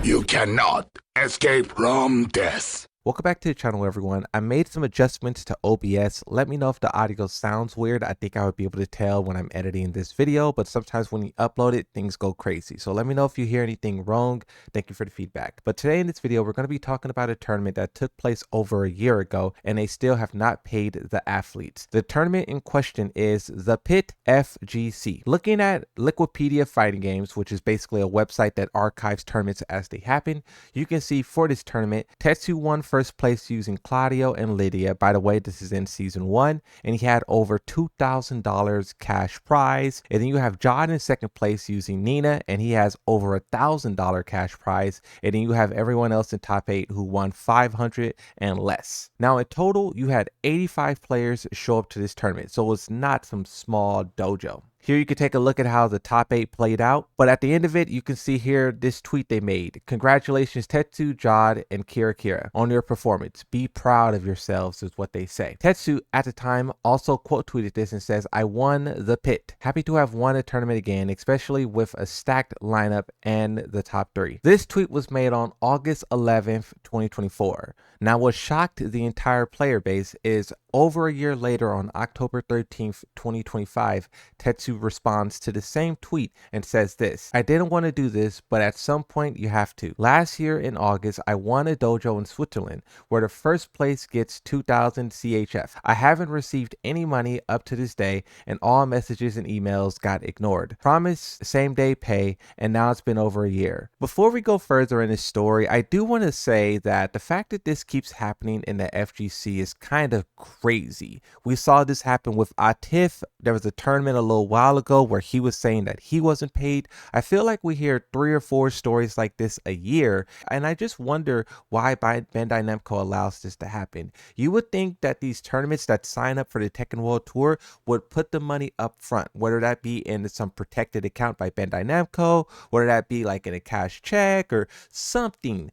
You cannot escape from death. Welcome back to the channel, everyone. I made some adjustments to OBS. Let me know if the audio sounds weird. I think I would be able to tell when I'm editing this video, but sometimes when you upload it, things go crazy. So let me know if you hear anything wrong. Thank you for the feedback. But today in this video, we're going to be talking about a tournament that took place over a year ago, and they still have not paid the athletes. The tournament in question is the Pit FGC. Looking at Liquipedia Fighting Games, which is basically a website that archives tournaments as they happen, you can see for this tournament, Tetsu won first place using Claudio and Lydia. By the way, this is in season 1, and he had over $2,000 cash prize. And then you have John in second place using Nina, and he has over $1,000 cash prize. And then you have everyone else in top 8 who won 500 and less. Now in total, you had 85 players show up to this tournament, so it's not some small dojo. Here you can take a look at how the top 8 played out, but at the end of it, you can see here this tweet they made. Congratulations Tetsu, Jod, and Kira on your performance. Be proud of yourselves is what they say. Tetsu at the time also quote tweeted this and says, I won the pit. Happy to have won a tournament again, especially with a stacked lineup and the top 3. This tweet was made on August 11th, 2024. Now what shocked the entire player base is over a year later on October 13th, 2025, Tetsu responds to the same tweet and says this: I didn't want to do this, but at some point you have to. Last year in August, I won a dojo in Switzerland where the first place gets 2,000 CHF. I haven't received any money up to this day, and all messages and emails got ignored. Promise same day pay, and now it's been over a year. Before we go further in this story, I do want to say that the fact that this keeps happening in the FGC is kind of crazy. We saw this happen with Atif. There was a tournament a little while ago where he was saying that he wasn't paid. I feel like we hear 3 or 4 stories like this a year, and I just wonder why Bandai Namco allows this to happen. You would think that these tournaments that sign up for the Tekken World Tour would put the money up front, whether that be in some protected account by Bandai Namco, whether that be like in a cash check or something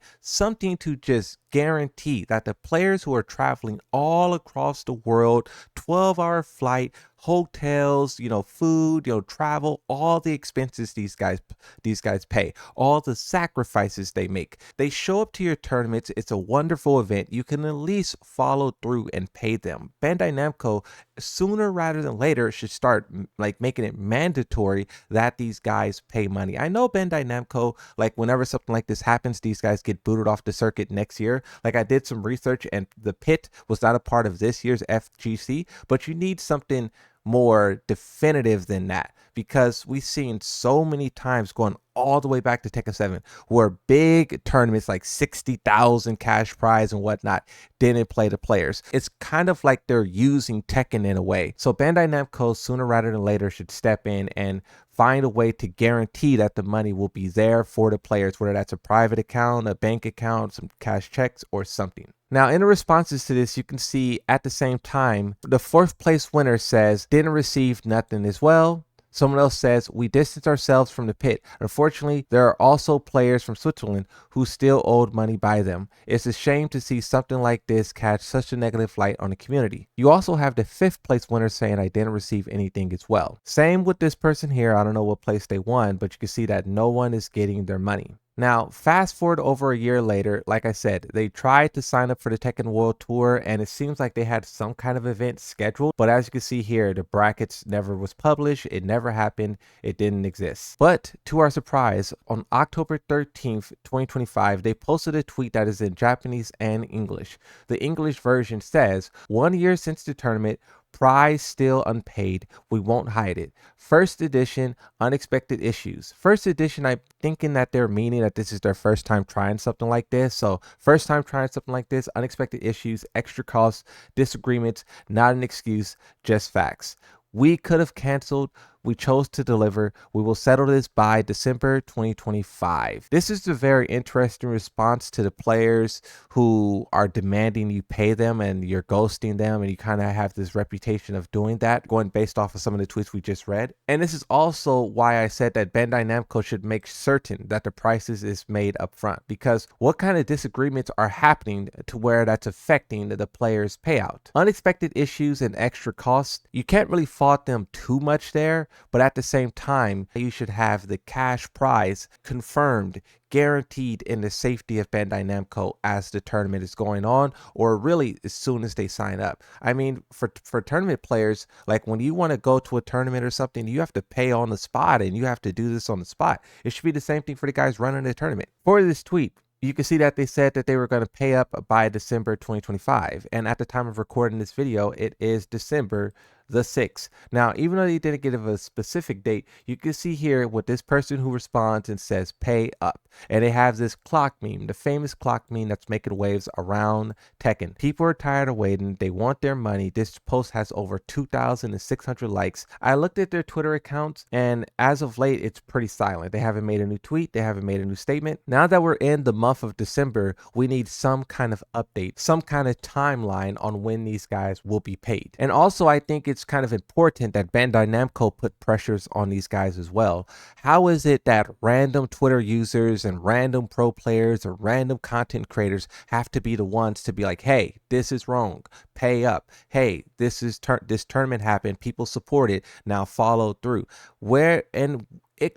to just guarantee that the players who are traveling all across the world, 12-hour flight, hotels, food, travel, all the expenses these guys pay, all the sacrifices they make. They show up to your tournaments. It's a wonderful event. You can at least follow through and pay them. Bandai Namco, sooner rather than later, should start making it mandatory that these guys pay money. I know Bandai Namco, whenever something like this happens, these guys get booted off the circuit next year. I did some research, and the pit was not a part of this year's FGC, but you need something more definitive than that, because we've seen so many times going all the way back to Tekken 7 where big tournaments like 60,000 cash prize and whatnot didn't play the players. It's kind of like they're using Tekken in a way. So Bandai Namco sooner rather than later should step in and find a way to guarantee that the money will be there for the players, whether that's a private account, a bank account, some cash checks, or something. Now, in the responses to this, you can see at the same time, the 4th place winner says, didn't receive nothing as well. Someone else says, we distanced ourselves from the pit. Unfortunately, there are also players from Switzerland who still owed money by them. It's a shame to see something like this catch such a negative light on the community. You also have the 5th place winner saying, I didn't receive anything as well. Same with this person here. I don't know what place they won, but you can see that no one is getting their money. Now, fast forward over a year later, like I said, they tried to sign up for the Tekken World Tour, and it seems like they had some kind of event scheduled. But as you can see here, the brackets never was published. It never happened. It didn't exist. But to our surprise, on October 13th, 2025, they posted a tweet that is in Japanese and English. The English version says, 1 year since the tournament, prize still unpaid. We won't hide it. First edition, unexpected issues. First edition, I'm thinking that they're meaning that this is their first time trying something like this. So first time trying something like this, unexpected issues, extra costs, disagreements, not an excuse, just facts. We could have canceled. We chose to deliver. We will settle this by December 2025. This is a very interesting response to the players who are demanding you pay them and you're ghosting them, and you kind of have this reputation of doing that, going based off of some of the tweets we just read. And this is also why I said that Bandai Namco should make certain that the prices is made up front, because what kind of disagreements are happening to where that's affecting the players' payout? Unexpected issues and extra costs, you can't really fault them too much there, but at the same time, you should have the cash prize confirmed, guaranteed in the safety of Bandai Namco as the tournament is going on, or really as soon as they sign up. I mean, for tournament players, like when you want to go to a tournament or something, you have to pay on the spot and you have to do this on the spot. It should be the same thing for the guys running the tournament. For this tweet, you can see that they said that they were going to pay up by December 2025. And at the time of recording this video, it is December the 6th. Now, even though they didn't give a specific date, you can see here with this person who responds and says pay up. And they have this clock meme, the famous clock meme that's making waves around Tekken. People are tired of waiting. They want their money. This post has over 2,600 likes. I looked at their Twitter accounts, and as of late, it's pretty silent. They haven't made a new tweet. They haven't made a new statement. Now that we're in the month of December, we need some kind of update, some kind of timeline on when these guys will be paid. And also, I think it's kind of important that Bandai Namco put pressures on these guys as well. How is it that random Twitter users and random pro players or random content creators have to be the ones to be like, hey, this is wrong, pay up, hey, this tournament happened, people support it, now follow through?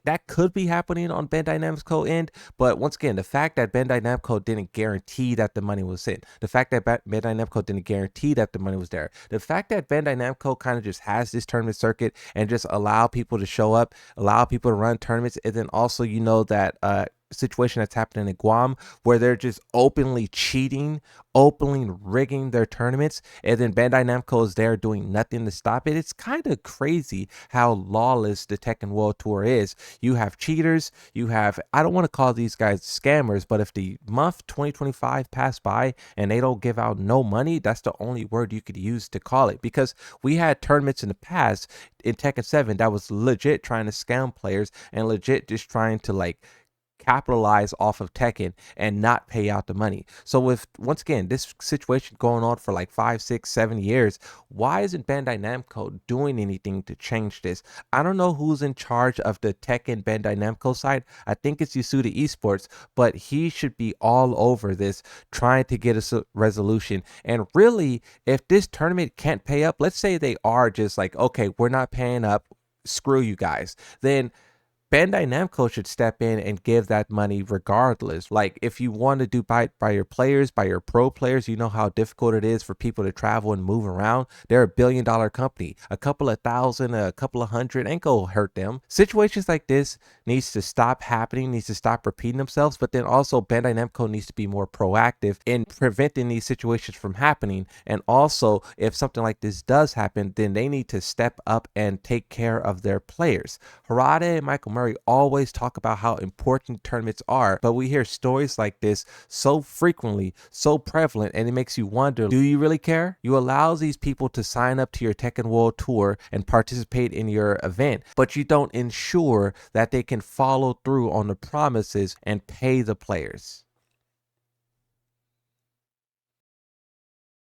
That could be happening on Bandai Namco end, but once again, the fact that Bandai Namco didn't guarantee that the money was in, the fact that Bandai Namco didn't guarantee that the money was there, the fact that Bandai Namco kind of just has this tournament circuit and just allow people to show up, allow people to run tournaments, and then also, you know, that situation that's happening in Guam where they're just openly cheating, openly rigging their tournaments, and then Bandai Namco is there doing nothing to stop it. It's kind of crazy how lawless the Tekken World Tour is. You have cheaters, you have, I don't want to call these guys scammers, but if the month 2025 passed by and they don't give out no money, that's the only word you could use to call it, because we had tournaments in the past in Tekken 7 that was legit trying to scam players and legit just trying to like capitalize off of Tekken and not pay out the money. So with, once again, this situation going on for like 5, 6, 7 years, why isn't Bandai Namco doing anything to change this? I don't know who's in charge of the Tekken Bandai Namco side. I think it's Yasuda Esports, but he should be all over this, trying to get a resolution. And really, if this tournament can't pay up, let's say they are just like, okay, we're not paying up, screw you guys, then Bandai Namco should step in and give that money regardless. Like, if you want to do by your players, by your pro players, you know how difficult it is for people to travel and move around. They're a billion-dollar company. A couple of thousand, a couple of hundred ain't gonna hurt them. Situations like this needs to stop happening, needs to stop repeating themselves, but then also Bandai Namco needs to be more proactive in preventing these situations from happening. And also, if something like this does happen, then they need to step up and take care of their players. Harada and Michael Murray always talk about how important tournaments are, but we hear stories like this so frequently, so prevalent, and it makes you wonder, do you really care? You allow these people to sign up to your Tekken World Tour and participate in your event, but you don't ensure that they can follow through on the promises and pay the players.